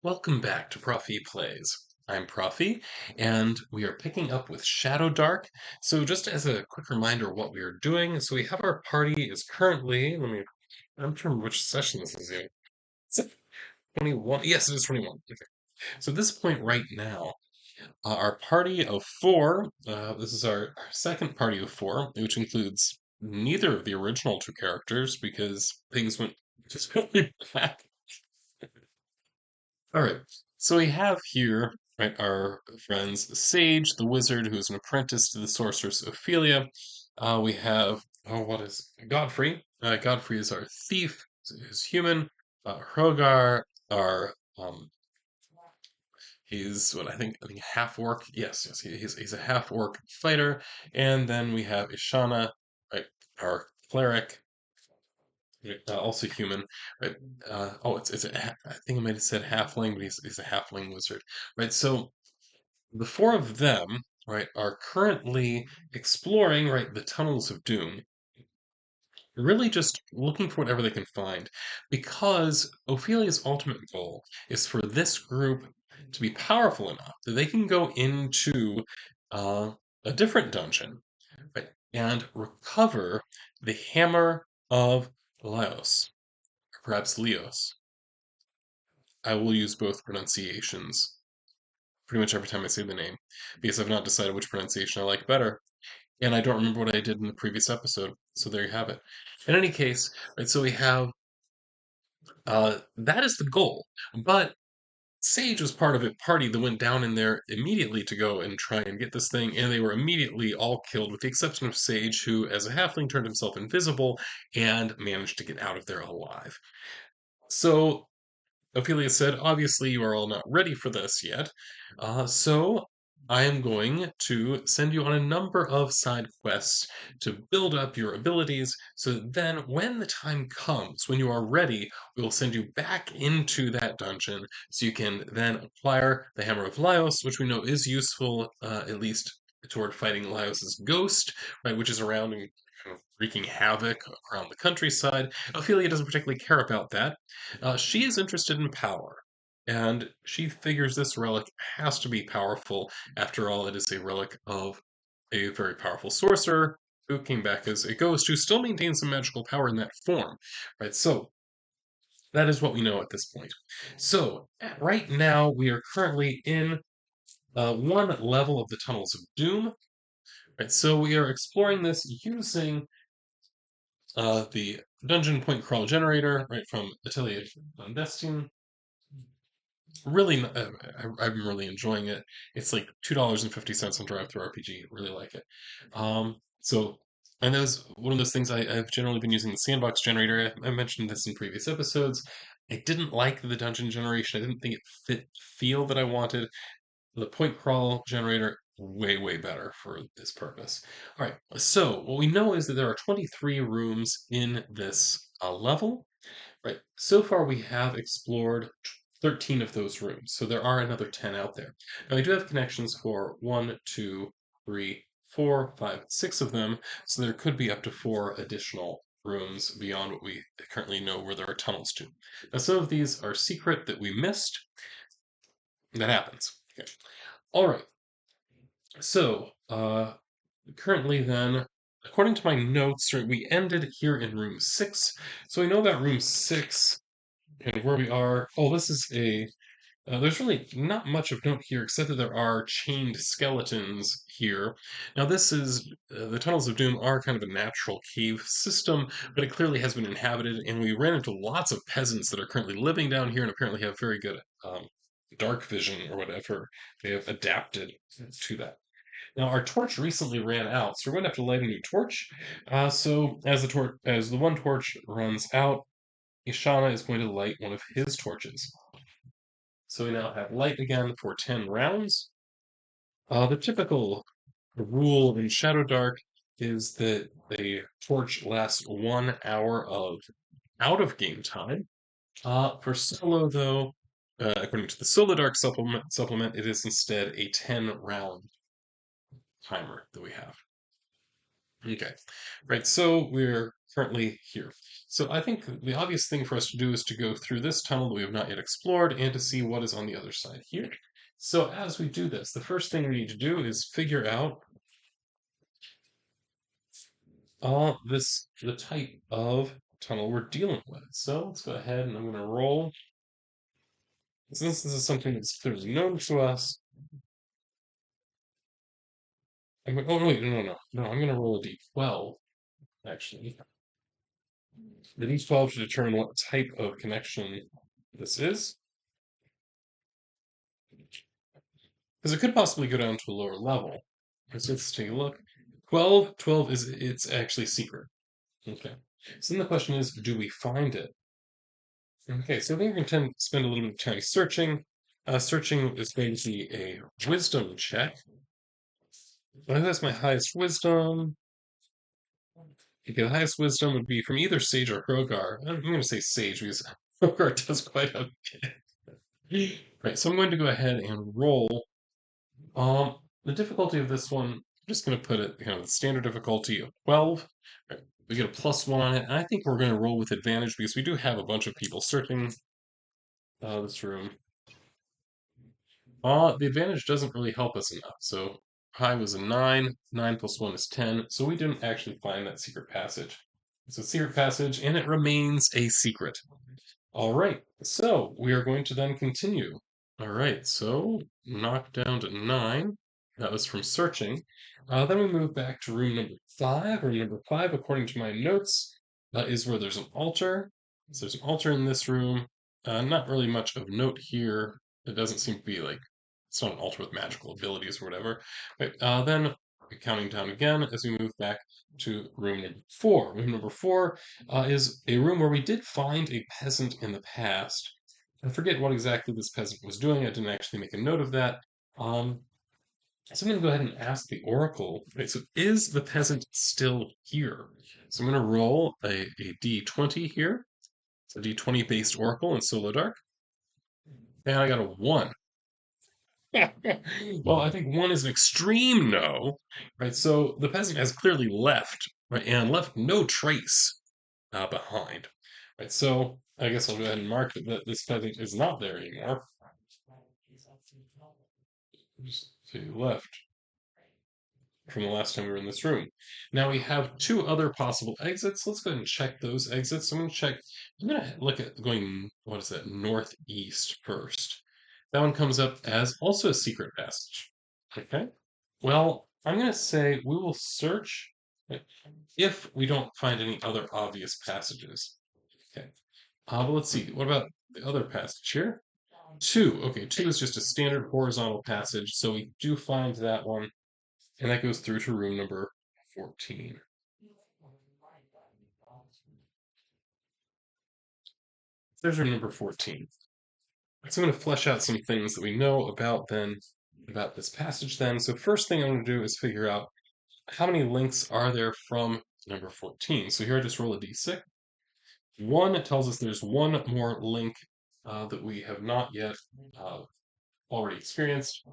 Welcome back to Profi Plays. I'm Profi, and we are picking up with Shadowdark. So, just as a quick reminder of what we are doing, so we have our party is currently, I'm trying to remember which session this is in. Is it 21? Yes, it is 21. Okay. So, at this point right now, our party of four, this is our second party of four, which includes neither of the original two characters because things went just really bad. All right. So we have here, right, our friends Sage, the wizard, who is an apprentice to the sorceress Ophelia. We have, what is Godfrey? Godfrey is our thief, who's human. Hrogar, our he's what I think half orc. Yes, he's a half orc fighter. And then we have Ishana, right, our cleric, also human, right? I think I might have said halfling, but he's a halfling wizard, right? So the four of them, right, are currently exploring, right, the tunnels of doom, really just looking for whatever they can find, because Ophelia's ultimate goal is for this group to be powerful enough that they can go into uh, a different dungeon, right, and recover the hammer of Laos, or perhaps Leos. I will use both pronunciations pretty much every time I say the name because I've not decided which pronunciation I like better. And I don't remember what I did in the previous episode. So there you have it. In any case, right, so we have that is the goal. But Sage was part of a party that went down in there immediately to go and try and get this thing, and they were immediately all killed, with the exception of Sage, who, as a halfling, turned himself invisible and managed to get out of there alive. So Ophelia said, obviously, you are all not ready for this yet. So I am going to send you on a number of side quests to build up your abilities so that then, when the time comes, when you are ready, we will send you back into that dungeon so you can then acquire the Hammer of Laios, which we know is useful, at least toward fighting Laios's ghost, right, which is around and kind of wreaking havoc around the countryside. Ophelia doesn't particularly care about that. She is interested in power, and she figures this relic has to be powerful. After all, it is a relic of a very powerful sorcerer who came back as a ghost who still maintains some magical power in that form. Right, so that is what we know at this point. So, right now, we are currently in one level of the Tunnels of Doom. Right, so we are exploring this using the dungeon point crawl generator, right, from Atelier Clandestine. Really, I'm really enjoying it. It's like $2.50 on DriveThru RPG. Really like it. So, and that was one of those things I've generally been using the sandbox generator. I mentioned this in previous episodes. I didn't like the dungeon generation. I didn't think it fit feel that I wanted. The point crawl generator, way better for this purpose. All right, so what we know is that there are 23 rooms in this level. Right. So far, we have explored 13 of those rooms, so there are another 10 out there. Now, we do have connections for one, two, three, four, five, six of them, so there could be up to four additional rooms beyond what we currently know where there are tunnels to. Now, some of these are secret that we missed. That happens. Okay. All right. So, currently, then, according to my notes, right, we ended here in room six. So we know that room six and where we are. Oh, this is a. There's really not much of note here, except that there are chained skeletons here. Now, this is the Tunnels of Doom are kind of a natural cave system, but it clearly has been inhabited, and we ran into lots of peasants that are currently living down here and apparently have very good dark vision or whatever. They have adapted to that. Now, our torch recently ran out, so we're going to have to light a new torch. So, as the one torch runs out, Ishana is going to light one of his torches. So we now have light again for 10 rounds. The typical rule in Shadowdark is that a torch lasts 1 hour of out of game time. For solo, though, according to the Solo Dark supplement, it is instead a 10 round timer that we have. Okay. Right, so we're currently here. So I think the obvious thing for us to do is to go through this tunnel that we have not yet explored and to see what is on the other side here. So as we do this, the first thing we need to do is figure out the type of tunnel we're dealing with. So let's go ahead and I'm going to roll. Since this is something that's clearly known to us, oh wait, no, I'm going to roll a d12 actually. The d12 to determine what type of connection this is. Because it could possibly go down to a lower level. So let's take a look. 12 is it's actually secret. Okay. So then the question is, do we find it? Okay, so I think we're going to spend a little bit of time searching. Searching is going to be a wisdom check. I think that's my highest wisdom. Okay, the highest wisdom would be from either Sage or Krogar. I'm going to say Sage because Krogar does quite okay. Right, so I'm going to go ahead and roll. Um, the difficulty of this one, I'm just going to put it, the standard difficulty of 12. Right, we get a +1 on it, and I think we're going to roll with advantage because we do have a bunch of people searching this room. The advantage doesn't really help us enough. So high was a 9, 9 plus 1 is 10, so we didn't actually find that secret passage. It's a secret passage, and it remains a secret. All right, so we are going to then continue. All right, so knocked down to 9. That was from searching. Then we move back to room number 5. Room number 5, according to my notes, is where there's an altar. So there's an altar in this room. Not really much of note here. It doesn't seem to be like it's not an altar with magical abilities or whatever. Right, then counting down again as we move back to room number 4. Room number 4 is a room where we did find a peasant in the past. I forget what exactly this peasant was doing. I didn't actually make a note of that. Um, so I'm going to go ahead and ask the oracle. Right, so is the peasant still here? So I'm going to roll a d20 here. It's a d20 based oracle in Dark, and I got a 1. Well, I think 1 is an extreme no, right? So the peasant has clearly left, right, and left no trace behind, right? So I guess I'll go ahead and mark that this peasant is not there anymore. Just to the left from the last time we were in this room. Now we have 2 other possible exits. Let's go ahead and check those exits. I'm going to look at going, what is that, northeast first. That one comes up as also a secret passage. Okay. Well, I'm going to say we will search if we don't find any other obvious passages. Okay. But let's see. What about the other passage here? 2. Okay, 2 is just a standard horizontal passage, so we do find that one, and that goes through to room number 14. There's room number 14. So I'm going to flesh out some things that we know about this passage then. So first thing I'm going to do is figure out how many links are there from number 14. So here I just roll a d6. 1 tells us there's one more link that we have not yet uh, already experienced.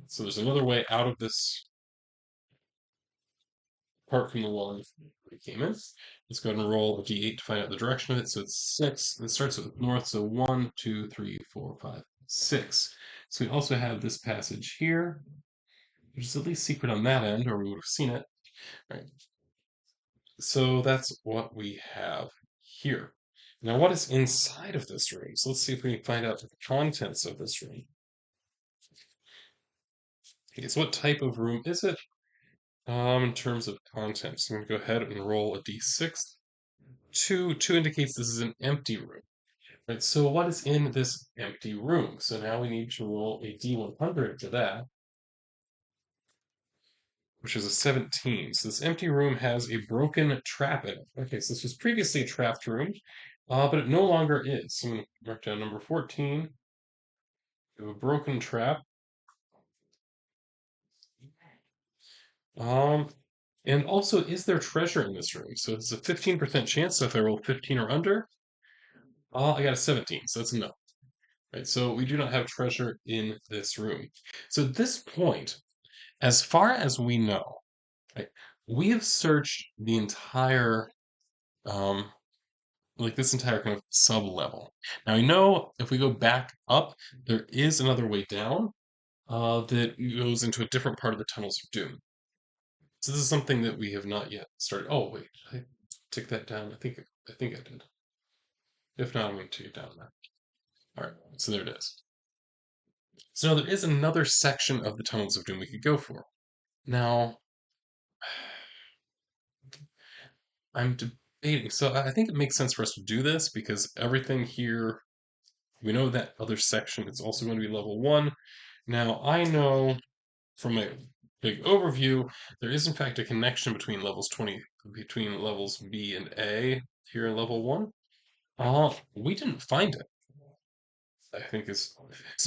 So there's another way out of this apart from the one we came in. Let's go ahead and roll a d8 to find out the direction of it. So it's 6. It starts with north, so 1, 2, 3, 4, 5, 6. So we also have this passage here, which is at least secret on that end, or we would have seen it. Right. So that's what we have here. Now, what is inside of this room? So let's see if we can find out the contents of this room. Okay, so what type of room is it? In terms of contents, I'm going to go ahead and roll a d6. 2 indicates this is an empty room. Right, so what is in this empty room? So now we need to roll a d100 for that, which is a 17. So this empty room has a broken trap in it. Okay, so this was previously a trapped room, but it no longer is. So I'm going to mark down number 14. We have a broken trap. Um, and also, is there treasure in this room? So it's a 15% chance. So if I roll 15 or under, I got a 17. So that's a no. Right, so we do not have treasure in this room. So at this point, as far as we know, right, we have searched the entire, um, like this entire kind of sub level. Now I know if we go back up, there is another way down, that goes into a different part of the tunnels of doom. So this is something that we have not yet started. Oh wait, I took that down. I think I did. If not, I'm going to take it down now. All right, so there it is. So now there is another section of the tunnels of doom we could go for. Now I'm debating. So I think it makes sense for us to do this because everything here, we know that other section is also going to be level one. Now I know from a big overview, there is in fact a connection between between levels B and A here in level one. We didn't find it. I think is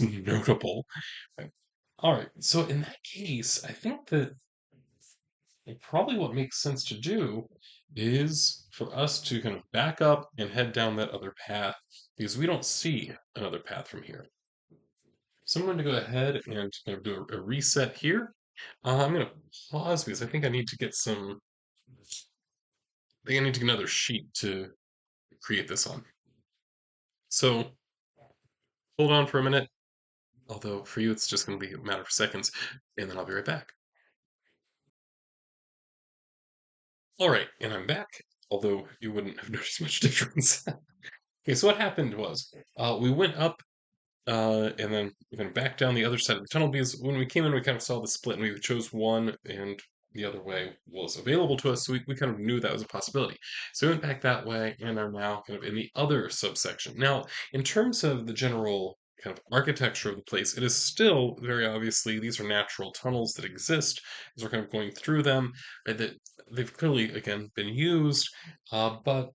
notable. All right, so in that case, I think that probably what makes sense to do is for us to kind of back up and head down that other path because we don't see another path from here. So I'm going to go ahead and kind of do a reset here. I'm going to pause because I think I need to get some. I think I need to get another sheet to create this on. So hold on for a minute. Although for you it's just going to be a matter of seconds, and then I'll be right back. All right, and I'm back. Although you wouldn't have noticed much difference. Okay, so what happened was we went up and then even back down the other side of the tunnel because when we came in, we kind of saw the split and we chose one and the other way was available to us. So we kind of knew that was a possibility. So we went back that way and are now kind of in the other subsection. Now, in terms of the general kind of architecture of the place, it is still very obviously these are natural tunnels that exist as we're kind of going through them. Right, that they've clearly, again, been used, but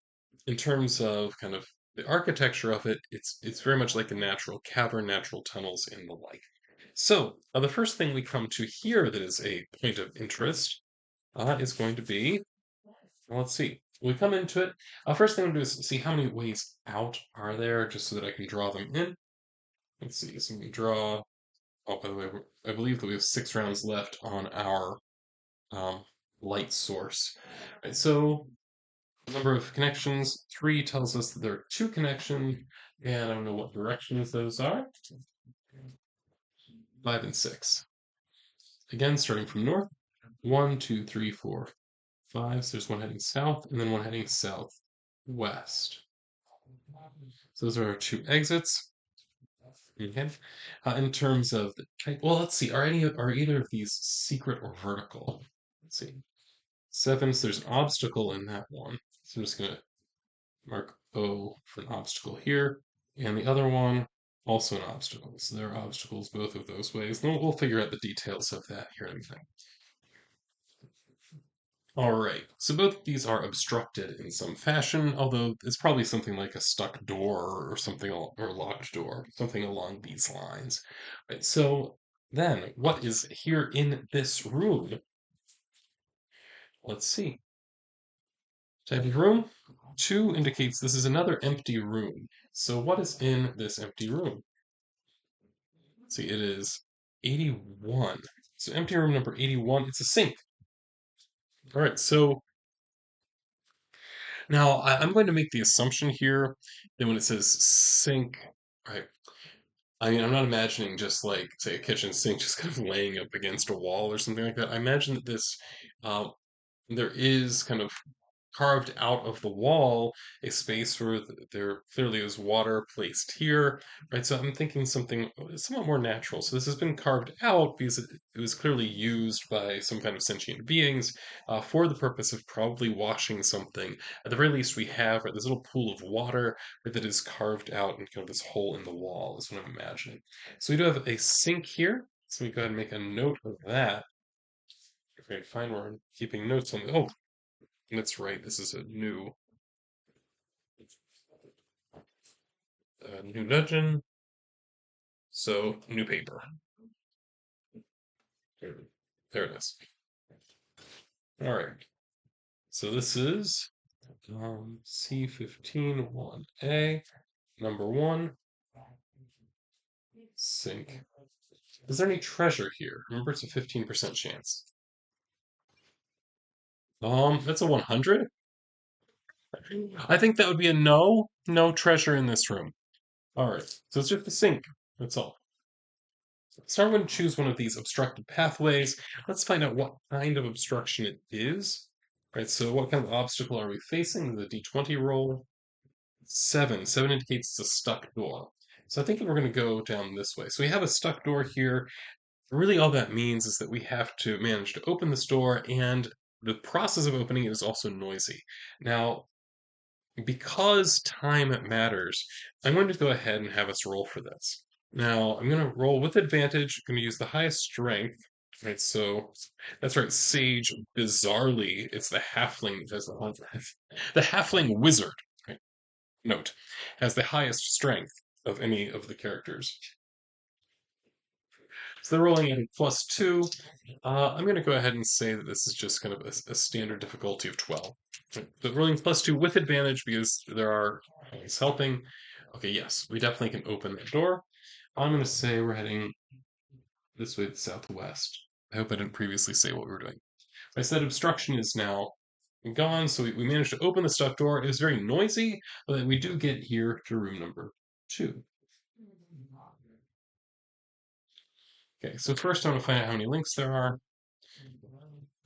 in terms of kind of the architecture of it, it's very much like a natural cavern, natural tunnels, and the like. So, the first thing we come to here that is a point of interest is going to be, well, let's see. We come into it. First thing I'm going to do is see how many ways out are there, just so that I can draw them in. Let's see. So we draw. Oh, by the way, I believe that we have 6 rounds left on our um, light source. Right, so number of connections. 3 tells us that there are 2 connections, and I don't know what directions those are. 5 and 6. Again, starting from north. 1, 2, 3, 4, 5. So there's one heading south, and then one heading southwest. So those are our 2 exits. Okay. In terms of the type, well, let's see. Are either of these secret or vertical? Let's see. 7. So there's an obstacle in that one. So I'm just gonna mark O for an obstacle here, and the other one also an obstacle. So there are obstacles both of those ways. And we'll figure out the details of that here in a minute. All right, so both of these are obstructed in some fashion, although it's probably something like a stuck door or something, or a locked door, something along these lines. Right, so then, what is here in this room? Let's see. Type of room? 2 indicates this is another empty room. So what is in this empty room? Let's see, it is 81. So empty room number 81, it's a sink. All right, so now I'm going to make the assumption here that when it says sink, right, I mean, I'm not imagining just like, say, a kitchen sink just kind of laying up against a wall or something like that. I imagine that uh, there is kind of carved out of the wall a space where there clearly is water placed here, right? So I'm thinking something somewhat more natural. So this has been carved out because it was clearly used by some kind of sentient beings for the purpose of probably washing something. At the very least, we have right, this little pool of water right, that is carved out in kind of this hole in the wall, is what I'm imagining. So we do have a sink here. So we go ahead and make a note of that. If I can find where I'm keeping notes on. Oh, that's right. This is a new dungeon. So new paper. There it is. All right. So this is C15 1A, number 1, sink. Is there any treasure here? Remember, it's a 15% chance. That's a 100. I think that would be a no. No treasure in this room. All right, so it's just the sink. That's all. So I'm going to choose one of these obstructed pathways. Let's find out what kind of obstruction it is. Right, so what kind of obstacle are we facing? The D20 roll. Seven. Seven indicates it's a stuck door. So I think we're going to go down this way. So we have a stuck door here. Really, all that means is that we have to manage to open this door, and the process of opening it is also noisy. Now, because time matters, I'm going to go ahead and have us roll for this. Now, I'm going to roll with advantage. I'm going to use the highest strength. Right, so that's right. Sage, bizarrely, it's the halfling that has the halfling wizard. Right, note has the highest strength of any of the characters. So they're rolling in +2. I'm going to go ahead and say that this is just kind of a standard difficulty of 12. But rolling +2 with advantage because there are always helping. Okay, yes, we definitely can open the door. I'm going to say we're heading this way to the southwest. I hope I didn't previously say what we were doing. I said obstruction is now gone, so we managed to open the stuck door. It was very noisy, but we do get here to room number 2. Okay, so first I want to find out how many links there are.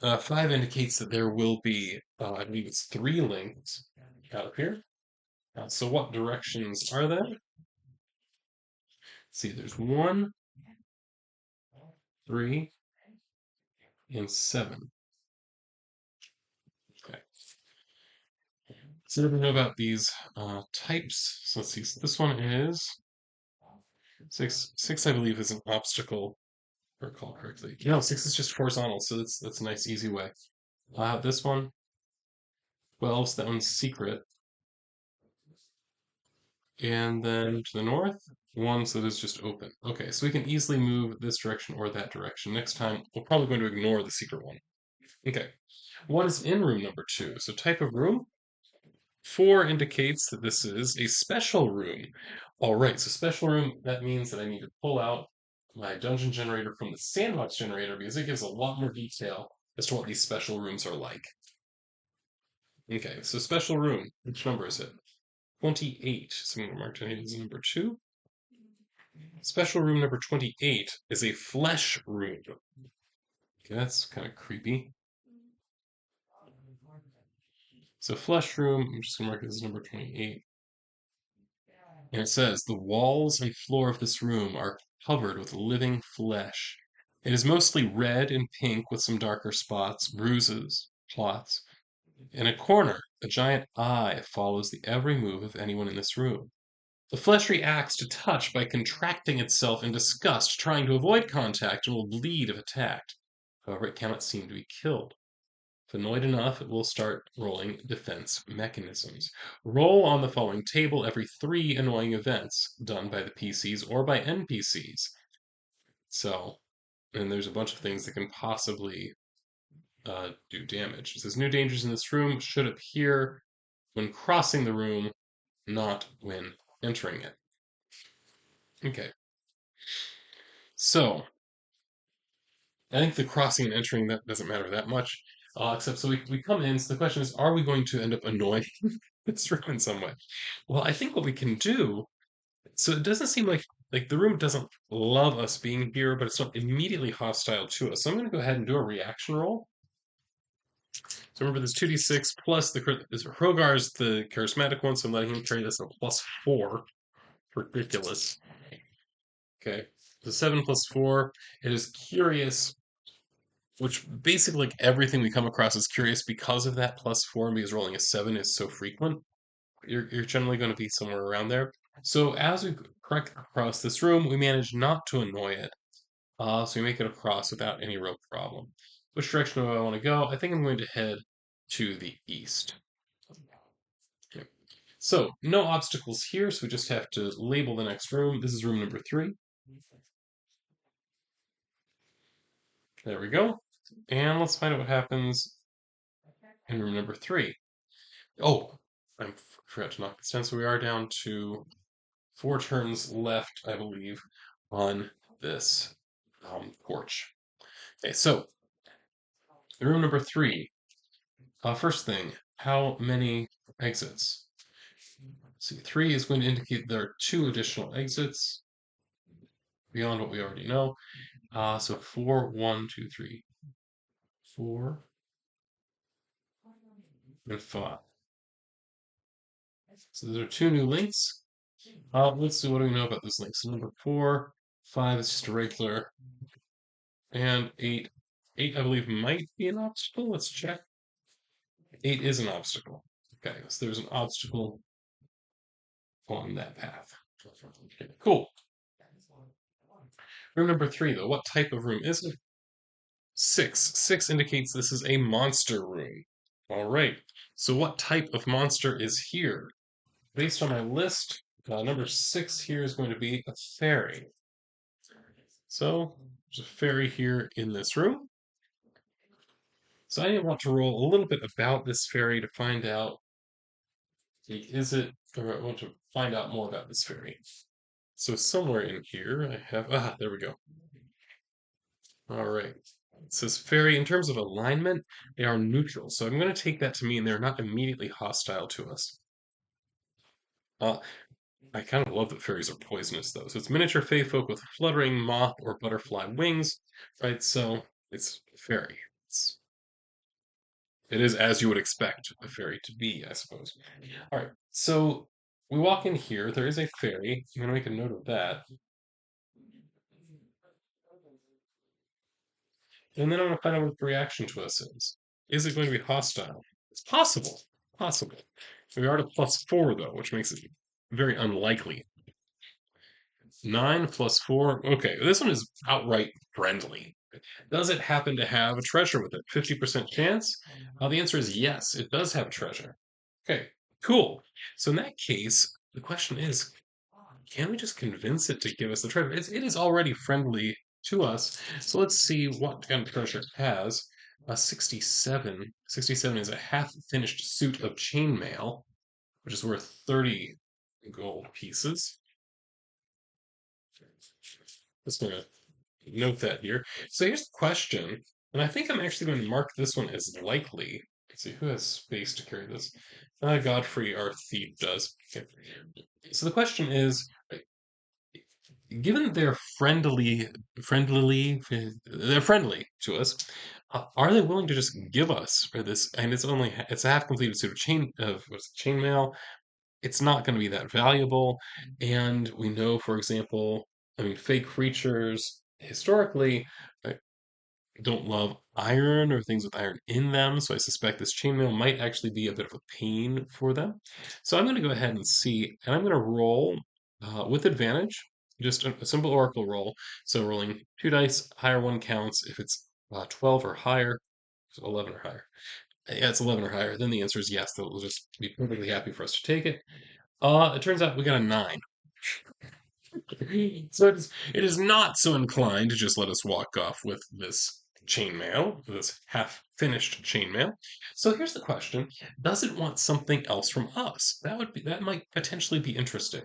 5 indicates that there will be, I believe it's 3 links out of here. So what directions are there? Let's see, there's 1, 3, and 7. Okay. So we know about these types. So let's see. So this one is 6. 6, I believe, is an obstacle, if I recall correctly. No, 6 is just horizontal, so that's a nice, easy way. This one, 12, so that one's secret. And then to the north, 1, so this is just open. Okay, so we can easily move this direction or that direction. Next time, we're probably going to ignore the secret one. Okay, 1 is in room number 2. So type of room, 4 indicates that this is a special room. All right, so special room, that means that I need to pull out my dungeon generator from the sandbox generator because it gives a lot more detail as to what these special rooms are like. Okay, so special room, which number is it? 28. So I'm going to mark it as number 2. Special room number 28 is a flesh room. Okay, that's kind of creepy. So flesh room, I'm just going to mark it as number 28. And it says, the walls and floor of this room are covered with living flesh. It is mostly red and pink with some darker spots, bruises, clots. In a corner, a giant eye follows the every move of anyone in this room. The flesh reacts to touch by contracting itself in disgust, trying to avoid contact, and will bleed if attacked. However, it cannot seem to be killed. If annoyed enough, it will start rolling defense mechanisms. Roll on the following table every 3 annoying events done by the PCs or by NPCs. So, and there's a bunch of things that can possibly do damage. It says new dangers in this room should appear when crossing the room, not when entering it. Okay, so I think the crossing and entering that doesn't matter that much. Except so we come in. So the question is, are we going to end up annoying this room in some way? Well, I think what we can do. So it doesn't seem like the room doesn't love us being here, but it's not immediately hostile to us. So I'm going to go ahead and do a reaction roll. So remember, this 2d6 plus Hrogar's the charismatic one, so I'm letting him carry this at +4. Ridiculous. Okay, so 7 plus 4. It is curious, which basically like everything we come across is curious because of that +4, and because rolling a 7 is so frequent. You're generally going to be somewhere around there. So as we trek across this room, we manage not to annoy it. So we make it across without any real problem. Which direction do I want to go? I think I'm going to head to the east. Okay. So no obstacles here, so we just have to label the next room. This is room number 3. There we go. And let's find out what happens in room number 3. Oh, I forgot to knock this down. So we are down to 4 turns left, I believe, on this porch. Okay, so room number 3. First thing, how many exits? See, 3 is going to indicate there are 2 additional exits beyond what we already know. So 4, 1, 2, 3, 4, and 5. So those are 2 new links. Let's see what do we know about this link. So number 4, 5 is just a regular, and 8. 8, I believe, might be an obstacle. Let's check. 8 is an obstacle. Okay, so there's an obstacle on that path. Okay, cool. Room number 3, though. What type of room is it? 6. 6 indicates this is a monster room. All right. So what type of monster is here? Based on my list, number 6 here is going to be a fairy. So there's a fairy here in this room. So I want to roll a little bit about this fairy to find out, is it, or I want to find out more about this fairy. So somewhere in here I have, there we go. All right. It says fairy, in terms of alignment, they are neutral. So I'm going to take that to mean they're not immediately hostile to us. Uh, I kind of love that fairies are poisonous, though. So it's miniature fey folk with fluttering moth or butterfly wings, right? So it's a fairy. It is as you would expect a fairy to be, I suppose. All right, so we walk in here. There is a fairy. I'm going to make a note of that. And then I'm going to find out what the reaction to us is. Is it going to be hostile? It's possible. Possible. We are at a +4, though, which makes it very unlikely. 9 plus 4. Okay, this one is outright friendly. Does it happen to have a treasure with it? 50% chance? The answer is yes, it does have treasure. Okay, cool. So in that case, the question is, can we just convince it to give us the treasure? It is already friendly to us. So let's see what kind of treasure it has. A 67. 67 is a half-finished suit of chainmail, which is worth 30 gold pieces. Just gonna note that here. So here's the question, and I think I'm actually going to mark this one as likely. Let's see, who has space to carry this? Godfrey, our thief, does. Okay. So the question is, given they're friendly to us, are they willing to just give us for this? And it's a half completed suit of chainmail. It's not going to be that valuable, and we know, for example, I mean, fake creatures historically uh, don't love iron or things with iron in them, so I suspect this chainmail might actually be a bit of a pain for them. So I'm going to go ahead and see, and I'm going to roll with advantage, just a simple oracle roll. So rolling 2 dice, higher one counts if it's 12 or higher, so 11 or higher. Yeah, it's 11 or higher. Then the answer is yes. They'll just be perfectly happy for us to take it. It turns out we got a 9. So it is not so inclined to just let us walk off with this chainmail, this half-finished chainmail. So here's the question: does it want something else from us? That might potentially be interesting,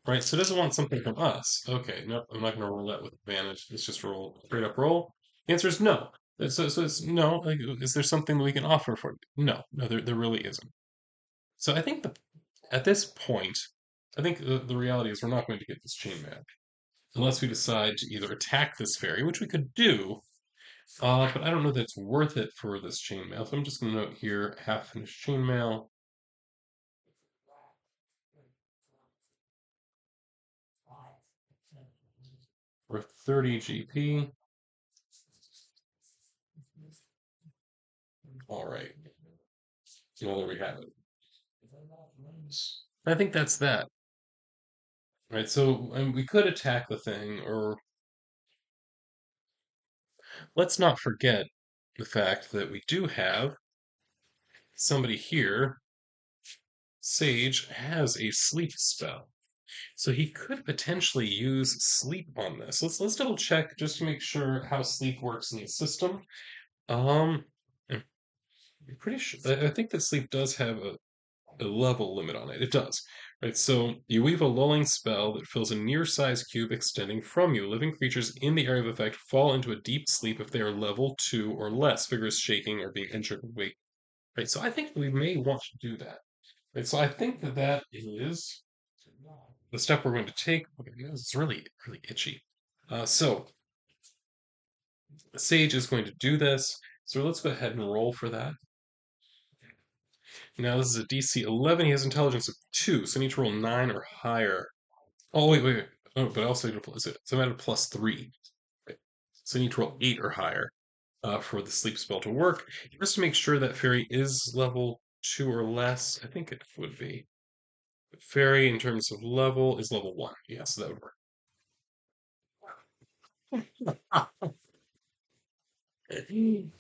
right? So does it want something from us? Okay, no, I'm not going to roll that with advantage. Let's just roll straight up roll. The answer is no. So it's no. Like, is there something that we can offer for it? No, no, there really isn't. So I think at this point, I think the reality is we're not going to get this chainmail unless we decide to either attack this fairy, which we could do, but I don't know that it's worth it for this chainmail. So I'm just going to note here half finished chainmail for 30 GP. All right. Well, there we have it. I think that's that. Right. So we could attack the thing, or let's not forget the fact that we do have somebody here. Sage has a sleep spell. So he could potentially use sleep on this. Let's double check just to make sure how sleep works in the system. Um, I'm pretty sure. I think that sleep does have a level limit on it. It does. Right. So you weave a lulling spell that fills a near-sized cube extending from you. Living creatures in the area of effect fall into a deep sleep if they are level 2 or less, vigorous shaking, or being injured awake. Right, so I think we may want to do that. Right, so I think that that is the step we're going to take. Okay, this is really, really itchy. So Sage is going to do this. So let's go ahead and roll for that. Now this is a DC 11. He has intelligence of 2, so I need to roll 9 or higher. Oh, wait. Oh, but I also need to, is it? So I'm at a plus 3. Right. So I need to roll 8 or higher for the sleep spell to work. Just to make sure that fairy is level 2 or less. I think it would be. Fairy, in terms of level, is level 1. Yes, that would work.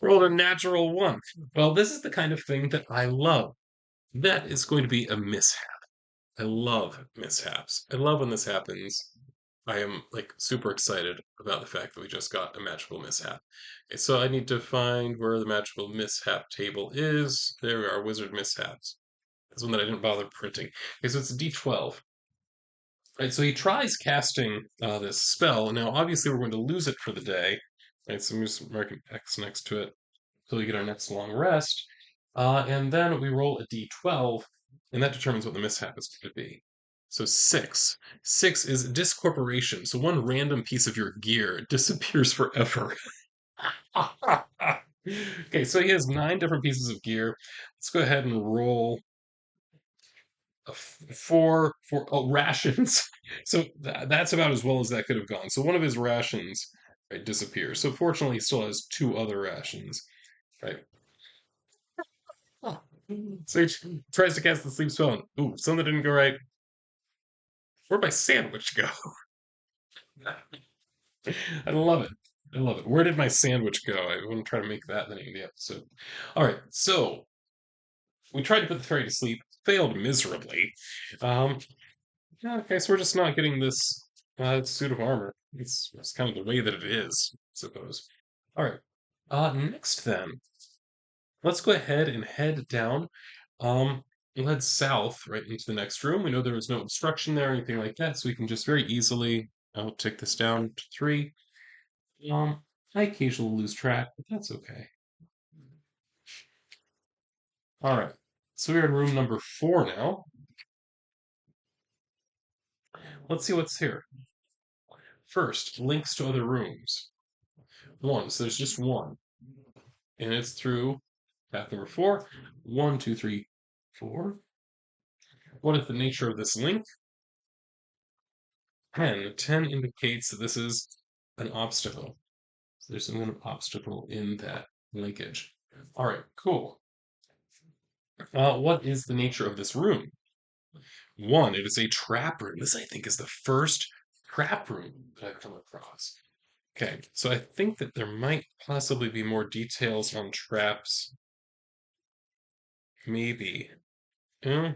Rolled a natural 1. Well, this is the kind of thing that I love. That is going to be a mishap. I love mishaps. I love when this happens. I am like super excited about the fact that we just got a magical mishap. Okay, so I need to find where the magical mishap table is. There we are, wizard mishaps. That's one that I didn't bother printing. Okay, so it's a D12. Right, so he tries casting this spell. Now, obviously, we're going to lose it for the day. Right, so I'm just marking X next to it until we get our next long rest. And then we roll a d12, and that determines what the mishap is going to be. So 6. 6 is discorporation. So one random piece of your gear disappears forever. Okay, so he has 9 different pieces of gear. Let's go ahead and roll four rations. So that's about as well as that could have gone. So one of his rations, right, disappears. So fortunately, he still has 2 other rations, right? Oh. So he tries to cast the sleep spell. And, ooh, something didn't go right. Where'd my sandwich go? I love it. I love it. Where did my sandwich go? I want to try to make that the name of the episode. All right, so we tried to put the fairy to sleep, failed miserably. Um, yeah, okay, so we're just not getting this suit of armor. It's kind of the way that it is, I suppose. All right. Next then, let's go ahead and head down. We'll head south right into the next room. We know there was no obstruction there or anything like that, so we can just very easily take this down to 3. I occasionally lose track, but that's okay. All right. So we're in room number 4 now. Let's see what's here. First, links to other rooms. 1, so there's just 1. And it's through path number 4. 1, 2, 3, 4. What is the nature of this link? 10. 10 indicates that this is an obstacle. So there's some kind of obstacle in that linkage. All right, cool. What is the nature of this room? 1, it is a trap room. This, I think, is the first trap room that I've come across. Okay, so I think that there might possibly be more details on traps. Maybe. Eh,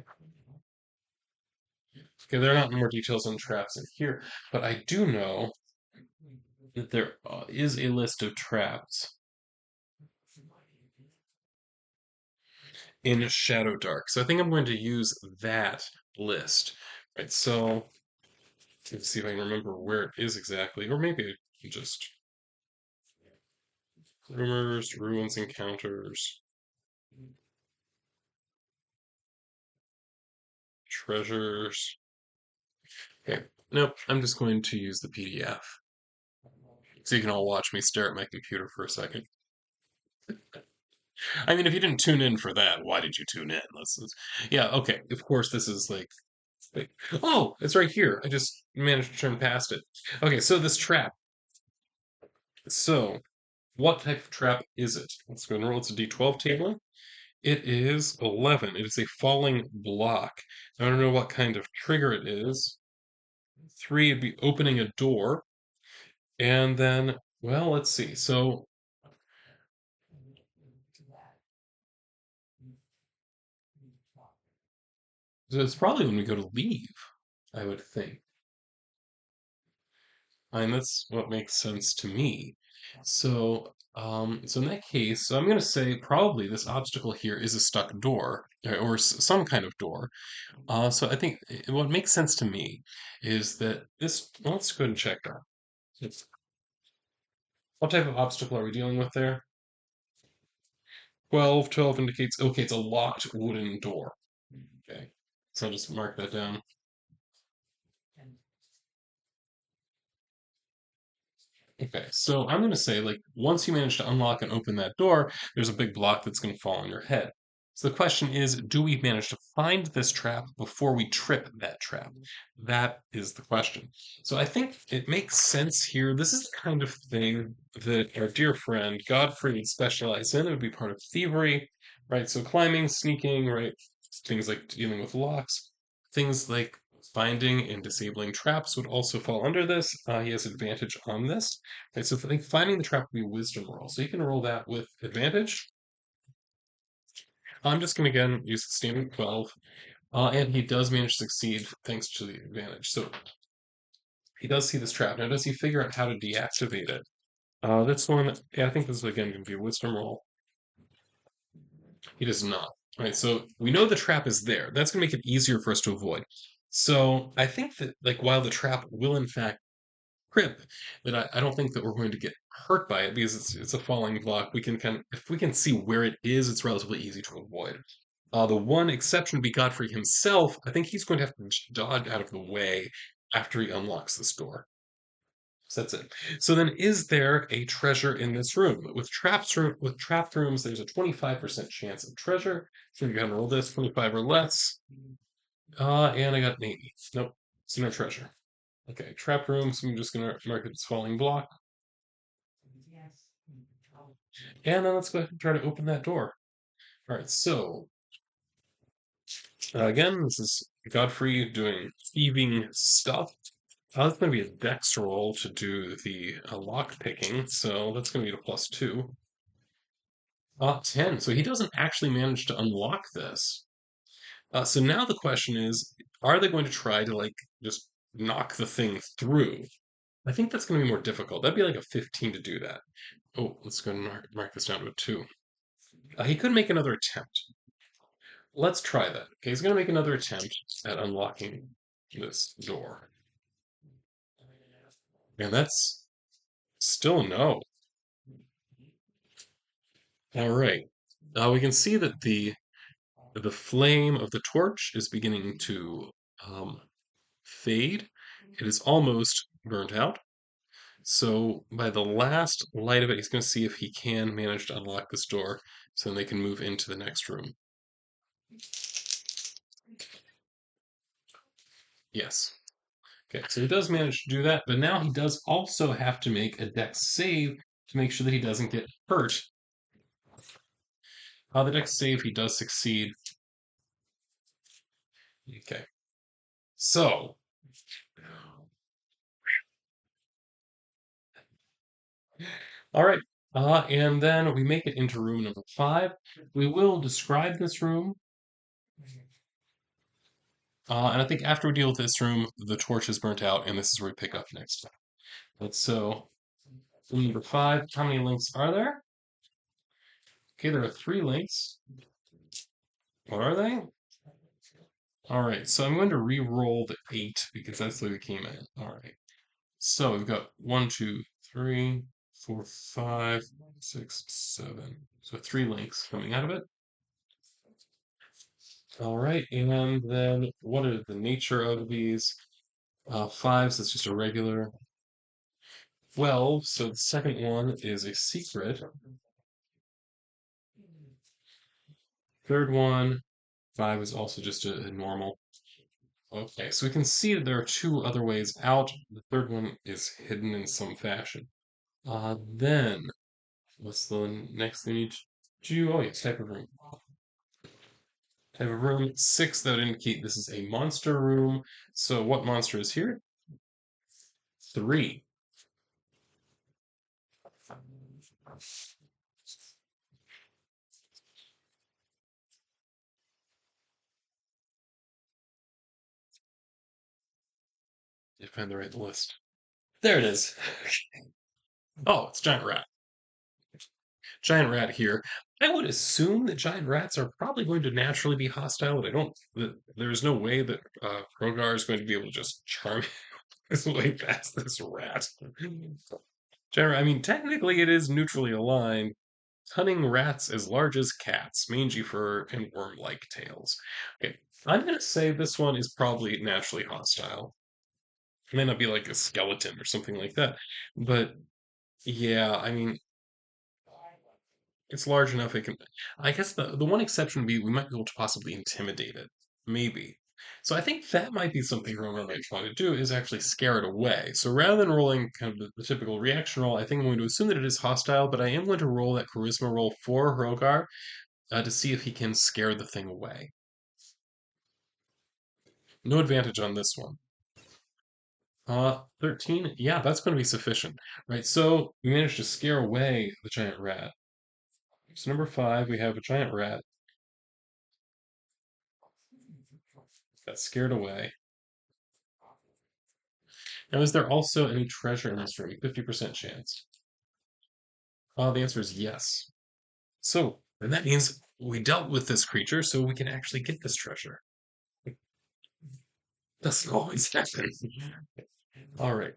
okay, there are not more details on traps in here, but I do know that there is a list of traps in Shadowdark. So I think I'm going to use that list. Right, so let's see if I can remember where it is exactly, or maybe I can just rumors, ruins, encounters, treasures. Okay, nope, I'm just going to use the PDF. So you can all watch me stare at my computer for a second. I mean, if you didn't tune in for that, why did you tune in? Yeah, okay. Of course, this is like, oh, it's right here. I just managed to turn past it. Okay, so this trap. So, what type of trap is it? Let's go and roll. It's a D12 table. It is 11. It is a falling block. I don't know what kind of trigger it is. 3 would be opening a door. And then, well, let's see. So it's probably when we go to leave, I would think. And that's what makes sense to me. So in that case, so I'm going to say probably this obstacle here is a stuck door or some kind of door. So I think what makes sense to me is that this. Well, let's go ahead and check that. What type of obstacle are we dealing with there? 12 indicates, okay, it's a locked wooden door. Okay. So I'll just mark that down. Okay, so I'm going to say, like, once you manage to unlock and open that door, there's a big block that's going to fall on your head. So the question is, do we manage to find this trap before we trip that trap? That is the question. So I think it makes sense here. This is the kind of thing that our dear friend Godfrey would specialize in. It would be part of thievery, right? So climbing, sneaking, right? Things like dealing with locks, things like finding and disabling traps would also fall under this. He has advantage on this. Okay, so I think finding the trap would be a wisdom roll. So you can roll that with advantage. I'm just going to again use the standard 12. And he does manage to succeed thanks to the advantage. So he does see this trap. Now, does he figure out how to deactivate it? This one, yeah, I think this is again going to be a wisdom roll. He does not. All right, so we know the trap is there. That's going to make it easier for us to avoid. So I think that, like, while the trap will in fact grip, that I don't think that we're going to get hurt by it because it's a falling block. We can kind of, if we can see where it is, it's relatively easy to avoid. The one exception would be Godfrey himself. I think he's going to have to dodge out of the way after he unlocks this door. So that's it. So then, is there a treasure in this room? With trapped rooms, there's a 25% chance of treasure. So you're gonna roll this 25 or less. And I got an 80. Nope, it's no treasure. Okay, trap room. So I'm just gonna mark it as falling block. And then let's go ahead and try to open that door. All right, so again, this is Godfrey doing thieving stuff. That's going to be a dex roll to do the lock picking, so that's going to be a +2. 10. So he doesn't actually manage to unlock this. So now the question is, are they going to try to like just knock the thing through? I think that's going to be more difficult. That'd be like a 15 to do that. Oh, let's go and mark this down to a 2. He could make another attempt. Let's try that. Okay, he's going to make another attempt at unlocking this door. And that's still a no. All right. We can see that the flame of the torch is beginning to fade. It is almost burnt out. So by the last light of it, he's going to see if he can manage to unlock this door so then they can move into the next room. Yes. Okay, so he does manage to do that, but now he does also have to make a dex save to make sure that he doesn't get hurt. The dex save, he does succeed. Okay. So, all right. And then we make it into room number 5. We will describe this room. And I think after we deal with this room, the torch is burnt out, and this is where we pick up next time. But so, room number 5, how many links are there? Okay, there are 3 links. What are they? All right, so I'm going to re-roll the 8 because that's the way we came in. All right. So we've got 1, 2, 3, 4, 5, 6, 7. So 3 links coming out of it. All right, and then what are the nature of these? 5, so it's just a regular. 12, so the second one is a secret. Third one, 5 is also just a normal. Okay, so we can see that there are 2 other ways out. The third one is hidden in some fashion. Then, what's the next thing you need to do? Oh, yes, type of room. Type of room 6, that would indicate this is a monster room. So what monster is here? 3. You find the right list. There it is. Oh, it's giant rat. Giant rat here. I would assume that giant rats are probably going to naturally be hostile, but I don't. There's no way that Krogar is going to be able to just charm his way past this rat. Giant rat, I mean, technically it is neutrally aligned. Cunning rats as large as cats, mangy fur, and worm-like tails. Okay, I'm gonna say this one is probably naturally hostile. It may not be like a skeleton or something like that, but yeah, I mean, it's large enough it can. I guess the one exception would be we might be able to possibly intimidate it, maybe. So I think that might be something Romer might try to do is actually scare it away. So rather than rolling kind of the typical reaction roll, I think I'm going to assume that it is hostile, but I am going to roll that charisma roll for Hrogar to see if he can scare the thing away. No advantage on this one. 13. Yeah, that's going to be sufficient, right? So we managed to scare away the giant rat. So number 5, we have a giant rat got scared away. Now, is there also any treasure in this room? 50% chance. The answer is yes. So, and that means we dealt with this creature, so we can actually get this treasure. Doesn't always happen. All right.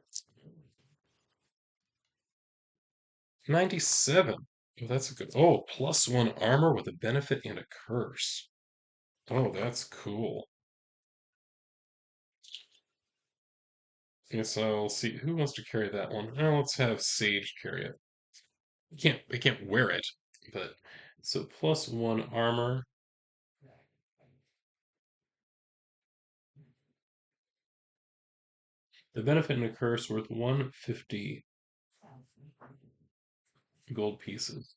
97. Oh, that's a good. Oh, +1 armor with a benefit and a curse. Oh, that's cool. Okay, so I'll see who wants to carry that one. Now let's have Sage carry it. I can't wear it, but so +1 armor. The benefit and a curse worth 150 gold pieces.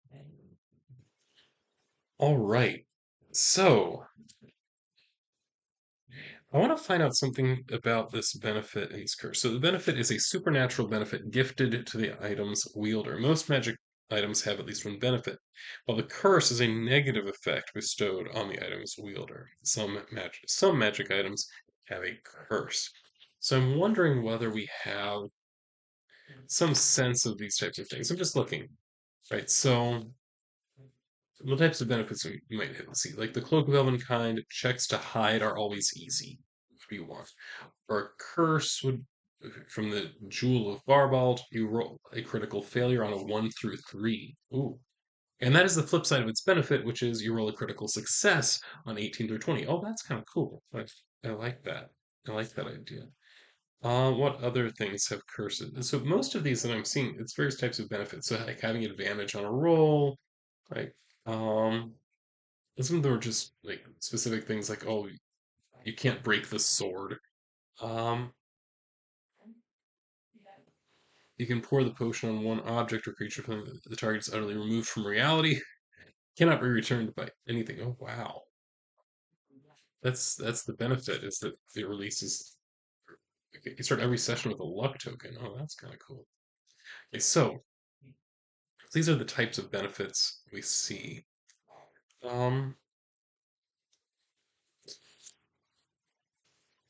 All right. So I want to find out something about this benefit and this curse. So the benefit is a supernatural benefit gifted to the item's wielder. Most magic items have at least one benefit, while the curse is a negative effect bestowed on the item's wielder. Some magic items have a curse. So I'm wondering whether we have some sense of these types of things. I'm just looking, right? So what types of benefits we might hit? Let's see. Like the Cloak of Elvenkind, checks to hide are always easy. What do you want? Or a curse would from the Jewel of Barbald, you roll a critical failure on a 1 through 3. Ooh. And that is the flip side of its benefit, which is you roll a critical success on 18 through 20. Oh, that's kind of cool. I like that. I like that idea. What other things have curses? So most of these that I'm seeing, it's various types of benefits. So like having advantage on a roll, right? Um, and some of them are just like specific things like, oh, you can't break the sword. Um, you can pour the potion on one object or creature from the target is utterly removed from reality. Cannot be returned by anything. Oh wow, that's the benefit is that it releases. You start every session with a luck token. Oh, that's kind of cool. Okay, so these are the types of benefits we see. Um,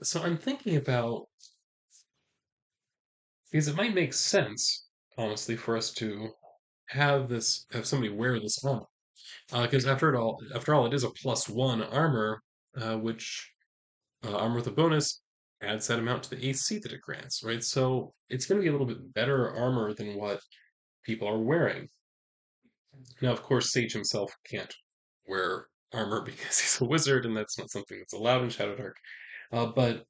so I'm thinking about because it might make sense, honestly, for us to have somebody wear this armor. Because after all, it is a +1 armor, which armor with a bonus adds that amount to the AC that it grants, right? So it's going to be a little bit better armor than what people are wearing. Now, of course, Sage himself can't wear armor because he's a wizard, and that's not something that's allowed in Shadowdark. But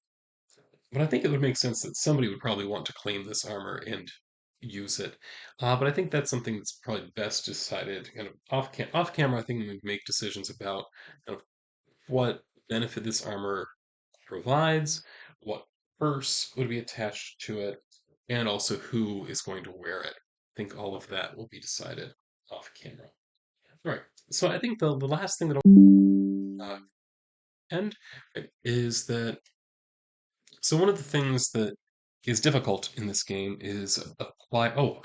I think it would make sense that somebody would probably want to claim this armor and use it. But I think that's something that's probably best decided kind of off camera. I think we would make decisions about kind of what benefit this armor provides, what curse would be attached to it, and also who is going to wear it. I think all of that will be decided off camera. All right. So I think the last thing that I'll end is that so one of the things that is difficult in this game is apply. Oh,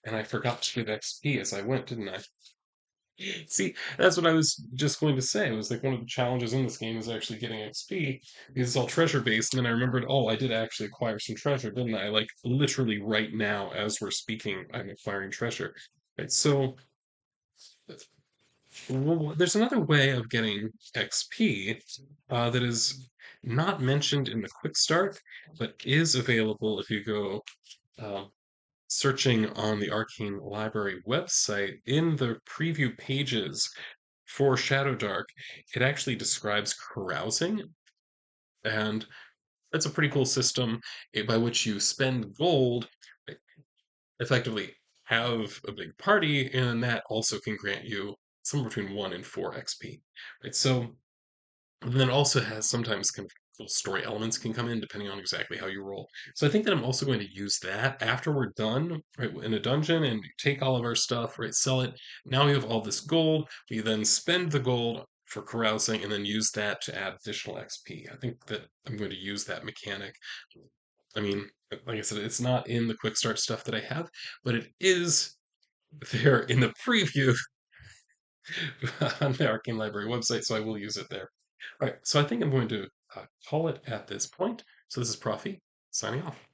I forgot to give XP as I went, didn't I? See, that's what I was just going to say. It was like one of the challenges in this game is actually getting XP because it's all treasure based. And then I remembered, oh, I did actually acquire some treasure, didn't I? Like literally right now, as we're speaking, I'm acquiring treasure. Right. So there's another way of getting XP that is not mentioned in the quick start, but is available if you go. searching on the Arcane Library website, in the preview pages for Shadowdark, it actually describes carousing, and that's a pretty cool system by which you spend gold, effectively have a big party, and that also can grant you somewhere between 1 and 4 XP. Right? So and then it also has sometimes kind of little story elements can come in depending on exactly how you roll. So I think that I'm also going to use that after we're done, right, in a dungeon and take all of our stuff, right, sell it. Now we have all this gold. We then spend the gold for carousing and then use that to add additional XP. I think that I'm going to use that mechanic. I mean, like I said, it's not in the quick start stuff that I have, but it is there in the preview on the Arcane Library website, so I will use it there. All right, so I think I'm going to call it at this point. So this is Profi signing off.